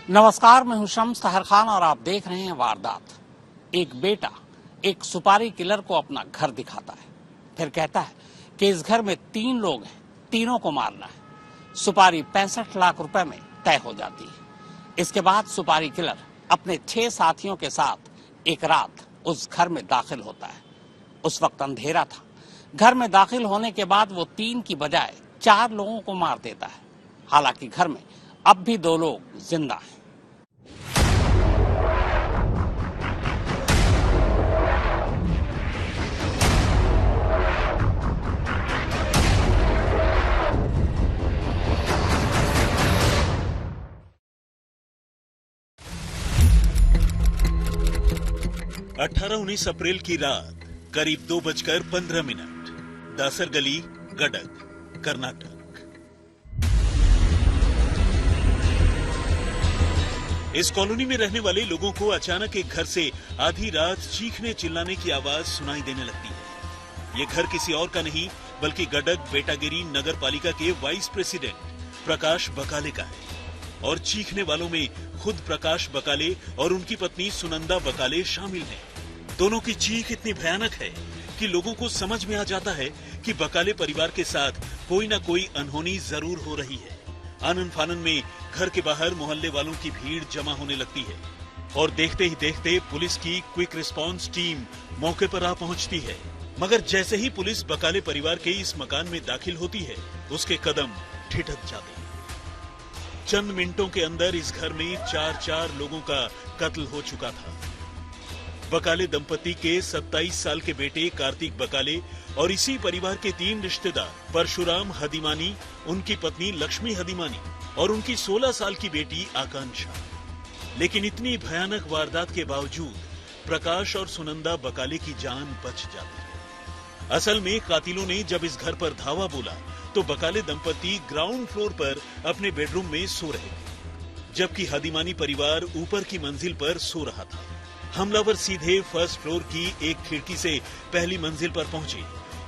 नमस्कार, मैं हूं शम्स तहर खान और आप देख रहे हैं वारदात। एक बेटा एक सुपारी किलर को अपना घर दिखाता है, फिर कहता है कि इस घर में 3 लोग हैं, तीनों को मारना है। सुपारी 65 लाख रुपए में तय हो जाती है। इसके बाद सुपारी किलर अपने 6 साथियों के साथ एक रात उस घर में दाखिल होता है। उस वक्त अंधेरा था। घर में दाखिल होने के बाद वो 3 की बजाय 4 लोगों को मार देता है। हालांकि घर में अब भी 2 लोग जिंदा हैं। अठारह 19 अप्रैल की रात करीब 2:15 दासर गली, गडग, कर्नाटक। इस कॉलोनी में रहने वाले लोगों को अचानक एक घर से आधी रात चीखने चिल्लाने की आवाज सुनाई देने लगती है। ये घर किसी और का नहीं बल्कि गडग बेटागिरी नगर पालिका के वाइस प्रेसिडेंट प्रकाश बकाले का है। और चीखने वालों में खुद प्रकाश बकाले और उनकी पत्नी सुनंदा बकाले शामिल हैं। दोनों की चीख इतनी भयानक है कि लोगों को समझ में आ जाता है कि बकाले परिवार के साथ कोई न कोई अनहोनी जरूर हो रही है। आनन फानन में घर के बाहर मोहल्ले वालों की भीड़ जमा होने लगती है और देखते ही देखते पुलिस की क्विक रिस्पांस टीम मौके पर आ पहुंचती है। मगर जैसे ही पुलिस बकाले परिवार के इस मकान में दाखिल होती है, उसके कदम ठिठक जाते हैं। चंद मिनटों के अंदर इस घर में 4 लोगों का कत्ल हो चुका था। बकाले दंपति के 27 साल के बेटे कार्तिक बकाले और इसी परिवार के 3 रिश्तेदार परशुराम हदिमानी, उनकी पत्नी लक्ष्मी हदिमानी और उनकी 16 साल की बेटी आकांक्षा। लेकिन इतनी भयानक वारदात के बावजूद प्रकाश और सुनंदा बकाले की जान बच जाती है। असल में कातिलों ने जब इस घर पर धावा बोला तो बकाले दंपति ग्राउंड फ्लोर पर अपने बेडरूम में सो रहे थे, जबकि हदिमानी परिवार ऊपर की मंजिल पर सो रहा था। हमलावर सीधे फर्स्ट फ्लोर की एक खिड़की से पहली मंजिल पर पहुंचे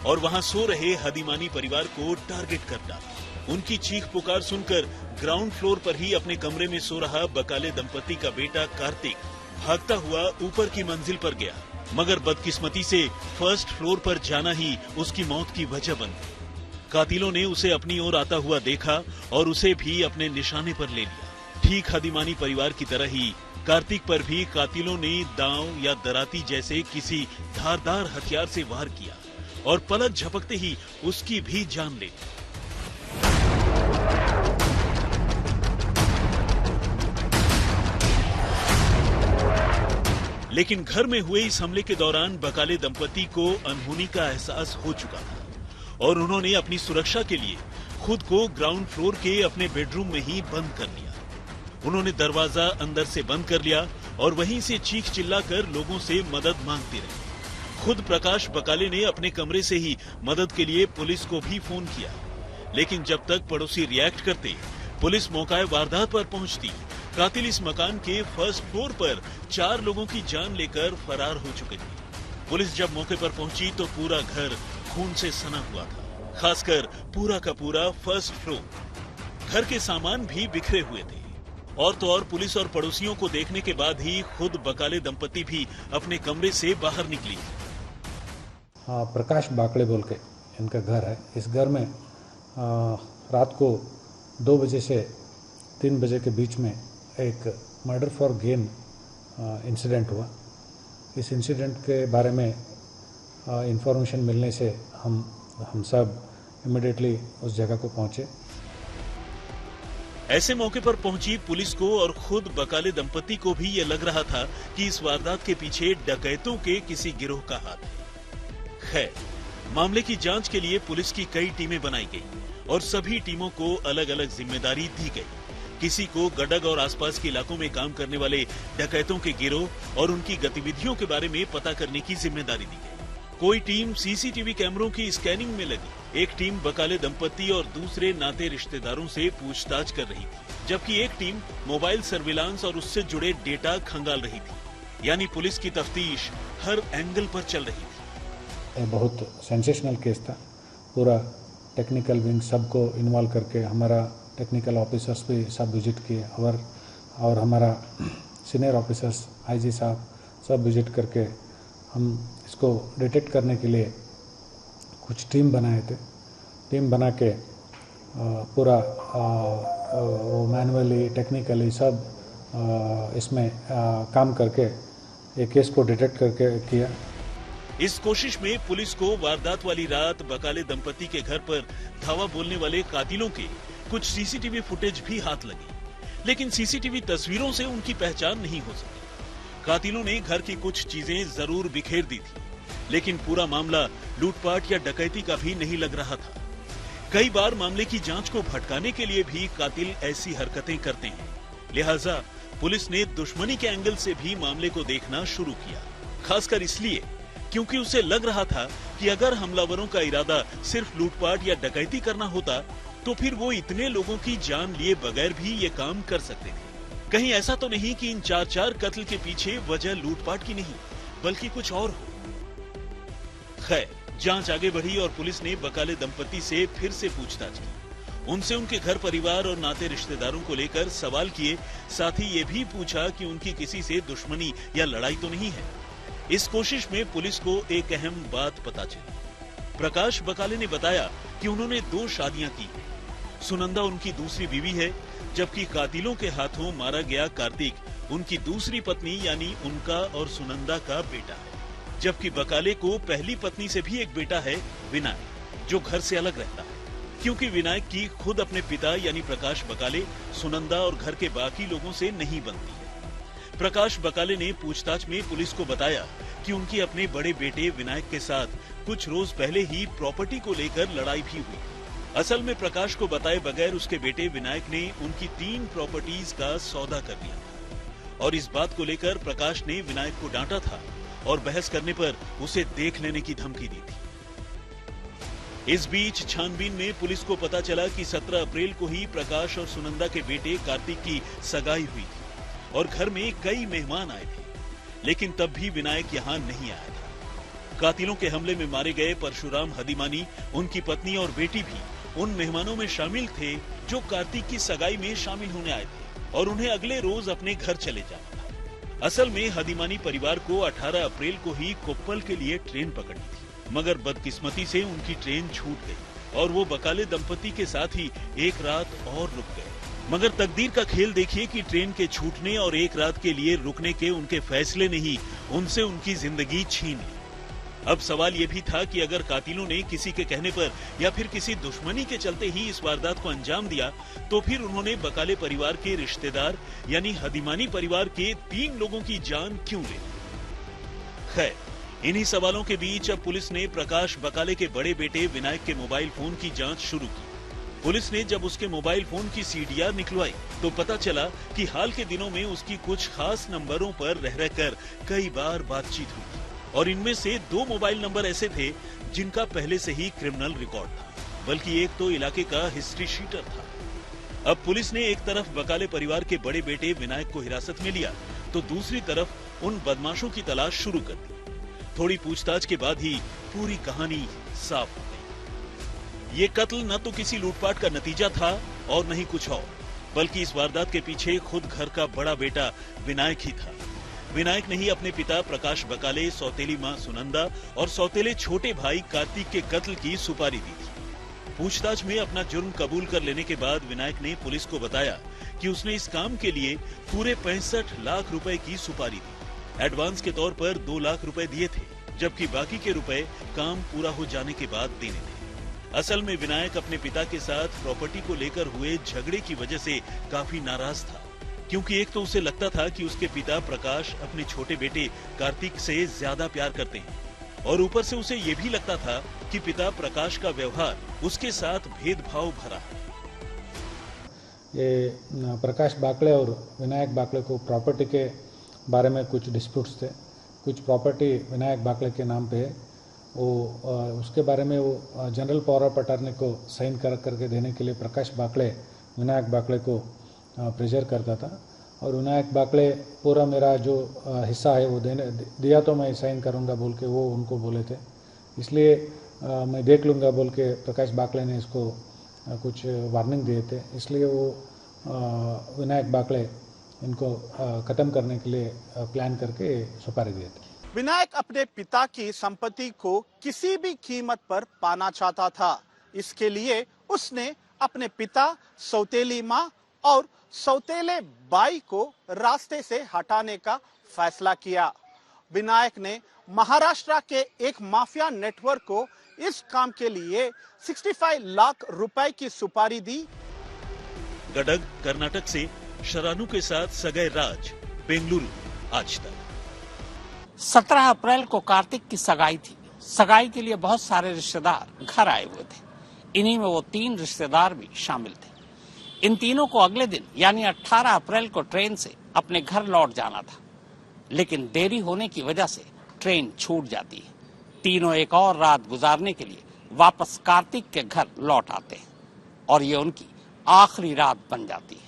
और वहां सो रहे हदिमानी परिवार को टारगेट कर डाला। उनकी चीख पुकार सुनकर ग्राउंड फ्लोर पर ही अपने कमरे में सो रहा बकाले दंपति का बेटा कार्तिक भागता हुआ ऊपर की मंजिल पर गया, मगर बदकिस्मती से फर्स्ट फ्लोर पर जाना ही उसकी मौत की वजह बन गई। कातिलों ने उसे अपनी ओर आता हुआ देखा और उसे भी अपने निशाने पर ले लिया। ठीक हदिमानी परिवार की तरह ही कार्तिक पर भी कातिलों ने दांव या दराती जैसे किसी धारदार हथियार से वार किया और पलक झपकते ही उसकी भी जान ले ली। लेकिन घर में हुए इस हमले के दौरान बकाले दंपति को अनहोनी का एहसास हो चुका था और उन्होंने अपनी सुरक्षा के लिए खुद को ग्राउंड फ्लोर के अपने बेडरूम में ही बंद कर लिया। उन्होंने दरवाजा अंदर से बंद कर लिया और वहीं से चीख चिल्लाकर लोगों से मदद मांगते रहे। खुद प्रकाश बकाले ने अपने कमरे से ही मदद के लिए पुलिस को भी फोन किया, लेकिन जब तक पड़ोसी रिएक्ट करते, पुलिस मौके वारदात पर पहुंचती, कातिल इस मकान के फर्स्ट फ्लोर पर 4 लोगों की जान लेकर फरार हो चुके थे। पुलिस जब मौके पर पहुंची तो पूरा घर खून से सना हुआ था, खासकर पूरा का पूरा फर्स्ट फ्लोर। घर के सामान भी बिखरे हुए थे। और तो और पुलिस और पड़ोसियों को देखने के बाद ही खुद बकाले दंपति भी अपने कमरे से बाहर निकली। हाँ, प्रकाश बाकले बोल के इनका घर है। इस घर में रात को 2 बजे से 3 बजे के बीच में एक मर्डर फॉर गेन इंसिडेंट हुआ। इस इंसिडेंट के बारे में इंफॉर्मेशन मिलने से हम सब इमीडिएटली उस जगह को पहुंचे। ऐसे मौके पर पहुंची पुलिस को और खुद बकाले दंपति को भी ये लग रहा था कि इस वारदात के पीछे डकैतों के किसी गिरोह का हाथ है। खैर, मामले की जांच के लिए पुलिस की कई टीमें बनाई गई और सभी टीमों को अलग अलग जिम्मेदारी दी गई। किसी को गडग और आसपास के इलाकों में काम करने वाले डकैतों के गिरोह और उनकी गतिविधियों के बारे में पता करने की जिम्मेदारी दी गई। कोई टीम सीसीटीवी कैमरों की स्कैनिंग में लगी, एक टीम बकाले दंपति और दूसरे नाते रिश्तेदारों से पूछताछ कर रही थी, जबकि एक टीम मोबाइल सर्विलांस और उससे जुड़े डेटा खंगाल रही थी। यानी पुलिस की तफ्तीश हर एंगल पर चल रही थी। बहुत सेंसेशनल केस था। पूरा टेक्निकल विंग सबको इन्वॉल्व करके हमारा टेक्निकल ऑफिसर्स भी सब विजिट किए और और हमारा सीनियर ऑफिसर्स आईजी साहब सब विजिट करके हम इसको डिटेक्ट करने के लिए कुछ टीम बनाए थे। टीम बना के पूरा वो मैनुअली टेक्निकली सब इसमें काम करके एक केस को डिटेक्ट करके किया। इस कोशिश में पुलिस को वारदात वाली रात बकाले दंपति के घर पर धावा बोलने वाले कातिलों के कुछ सीसीटीवी फुटेज भी हाथ लगी, लेकिन सीसीटीवी तस्वीरों से उनकी पहचान नहीं हो सकी। कातिलों ने घर की कुछ चीजें जरूर बिखेर दी थी, लेकिन पूरा मामला लूटपाट या डकैती का भी नहीं लग रहा था। कई बार मामले की जांच को भटकाने के लिए भी कातिल ऐसी हरकतें करते हैं, लिहाजा पुलिस ने दुश्मनी के एंगल से भी मामले को देखना शुरू किया, खासकर इसलिए क्योंकि उसे लग रहा था कि अगर हमलावरों का इरादा सिर्फ लूटपाट या डकैती करना होता तो फिर वो इतने लोगों की जान लिए बगैर भी ये काम कर सकते थे। कहीं ऐसा तो नहीं कि इन 4 कत्ल के पीछे वजह लूटपाट की नहीं बल्कि कुछ और हो। खैर, जांच आगे बढ़ी और पुलिस ने बकाले दंपति से फिर से पूछताछ की। उनसे उनके घर परिवार और नाते रिश्तेदारों को लेकर सवाल किए, साथ ही ये भी पूछा कि उनकी किसी से दुश्मनी या लड़ाई तो नहीं है। इस कोशिश में पुलिस को एक अहम बात पता चली। प्रकाश बकाले ने बताया कि उन्होंने 2 शादियां की। सुनंदा उनकी दूसरी बीवी है, जबकि कातिलों के हाथों मारा गया कार्तिक उनकी दूसरी पत्नी यानी उनका और सुनंदा का बेटा है। जबकि बकाले को पहली पत्नी से भी एक बेटा है, विनायक, जो घर से अलग रहता है, क्योंकि विनायक की खुद अपने पिता यानी प्रकाश बकाले, सुनंदा और घर के बाकी लोगों से नहीं बनती है। प्रकाश बकाले ने पूछताछ में पुलिस को बताया कि उनकी अपने बड़े बेटे विनायक के साथ कुछ रोज पहले ही प्रॉपर्टी को लेकर लड़ाई भी हुई। असल में प्रकाश को बताए बगैर उसके बेटे विनायक ने उनकी 3 प्रॉपर्टीज का सौदा कर लिया था और इस बात को लेकर प्रकाश ने विनायक को डांटा था और बहस करने पर उसे देख लेने की धमकी दी थी। इस बीच छानबीन में पुलिस को पता चला कि 17 अप्रैल को ही प्रकाश और सुनंदा के बेटे कार्तिक की सगाई हुई थी और घर में कई मेहमान आए थे, लेकिन तब भी विनायक यहाँ नहीं आया था। कातिलों के हमले में मारे गए परशुराम हदीमानी, उनकी पत्नी और बेटी भी उन मेहमानों में शामिल थे जो कार्तिक की सगाई में शामिल होने आए थे और उन्हें अगले रोज अपने घर चले जाना था। असल में हदीमानी परिवार को 18 अप्रैल को ही कोप्पल के लिए ट्रेन पकड़नी थी, मगर बदकिस्मती से उनकी ट्रेन छूट गई और वो बकाले दंपति के साथ ही एक रात और रुक गए। मगर तकदीर का खेल देखिए कि ट्रेन के छूटने और एक रात के लिए रुकने के उनके फैसले ने ही उनसे उनकी जिंदगी छीन ली। अब सवाल ये भी था कि अगर कातिलों ने किसी के कहने पर या फिर किसी दुश्मनी के चलते ही इस वारदात को अंजाम दिया तो फिर उन्होंने बकाले परिवार के रिश्तेदार यानी हदीमानी परिवार के 3 लोगों की जान क्यों ली? खैर, इन्हीं सवालों के बीच अब पुलिस ने प्रकाश बकाले के बड़े बेटे विनायक के मोबाइल फोन की जांच शुरू की। पुलिस ने जब उसके मोबाइल फोन की CDR निकलवाई तो पता चला कि हाल के दिनों में उसकी कुछ खास नंबरों पर रह रहकर कई बार बातचीत हुई और इनमें से 2 मोबाइल नंबर ऐसे थे जिनका पहले से ही क्रिमिनल रिकॉर्ड था, बल्कि एक तो इलाके का हिस्ट्री शीटर था। अब पुलिस ने एक तरफ बकाले परिवार के बड़े बेटे विनायक को हिरासत में लिया तो दूसरी तरफ उन बदमाशों की तलाश शुरू कर दी। थोड़ी पूछताछ के बाद ही पूरी कहानी साफ हो गई। ये कत्ल न तो किसी लूटपाट का नतीजा था और न ही कुछ और, बल्कि इस वारदात के पीछे खुद घर का बड़ा बेटा विनायक ही था। विनायक ने ही अपने पिता प्रकाश बकाले, सौतेली मां सुनंदा और सौतेले छोटे भाई कार्तिक के कत्ल की सुपारी दी थी। पूछताछ में अपना जुर्म कबूल कर लेने के बाद विनायक ने पुलिस को बताया कि उसने इस काम के लिए पूरे 65 लाख रुपए की सुपारी दी। एडवांस के तौर पर 2 लाख रुपए दिए थे, जबकि बाकी के रुपए काम पूरा हो जाने के बाद देने थे। असल में विनायक अपने पिता के साथ प्रॉपर्टी को लेकर हुए झगड़े की वजह से काफी नाराज था, क्योंकि एक तो उसे लगता था कि उसके पिता प्रकाश अपने छोटे बेटे कार्तिक से ज्यादा प्यार करते हैं और ऊपर से उसे ये भी लगता था कि पिता प्रकाश का व्यवहार उसके साथ भेदभाव भरा है। ये प्रकाश बाकले और विनायक बाकले को प्रॉपर्टी के बारे में कुछ डिस्प्यूट्स थे। कुछ प्रॉपर्टी विनायक बाकले के नाम पे है, वो उसके बारे में वो जनरल पावर ऑफ अटॉर्नी को साइन करके देने के लिए प्रकाश बाकले विनायक बाकले को प्रेशर करता था और विनायक बाकले पूरा मेरा जो हिस्सा है वो दिया तो मैं साइन करूंगा बोल के वो उनको बोले थे, इसलिए मैं देख लूँगा बोल के प्रकाश बाकले ने इसको कुछ वार्निंग दिए थे। इसलिए वो विनायक बाकले इनको ख़त्म करने के लिए प्लान करके सुपारी दिए थे। विनायक अपने पिता की संपत्ति को किसी भी कीमत पर पाना चाहता था। इसके लिए उसने अपने पिता, सौतेली मां और सौतेले बाई को रास्ते से हटाने का फैसला किया। विनायक ने महाराष्ट्र के एक माफिया नेटवर्क को इस काम के लिए 65 लाख रुपए की सुपारी दी। गडग कर्नाटक से शरानू के साथ सगै राज, बेंगलुरु, आज तक। 17 अप्रैल को कार्तिक की सगाई थी। सगाई के लिए बहुत सारे रिश्तेदार घर आए हुए थे। इन्हीं में वो 3 रिश्तेदार भी शामिल थे। इन तीनों को अगले दिन यानी 18 अप्रैल को ट्रेन से अपने घर लौट जाना था, लेकिन देरी होने की वजह से ट्रेन छूट जाती है। तीनों एक और रात गुजारने के लिए वापस कार्तिक के घर लौट आते हैं और ये उनकी आखिरी रात बन जाती है।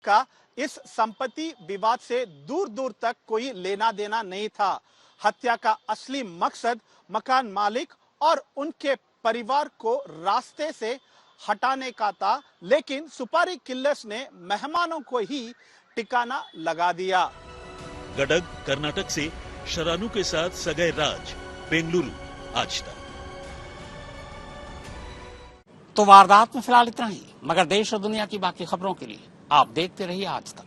का इस संपत्ति विवाद से दूर दूर तक कोई लेना देना नहीं था। हत्या का असली मकसद मकान मालिक और उनके परिवार को रास्ते से हटाने का था, लेकिन सुपारी किलर्स ने मेहमानों को ही ठिकाना लगा दिया। गडग कर्नाटक से शरानू के साथ सगै राज, बेंगलुरु, आज तक। तो वारदात में फिलहाल इतना ही, मगर देश और दुनिया की बाकी खबरों के लिए आप देखते रहिए आज तक।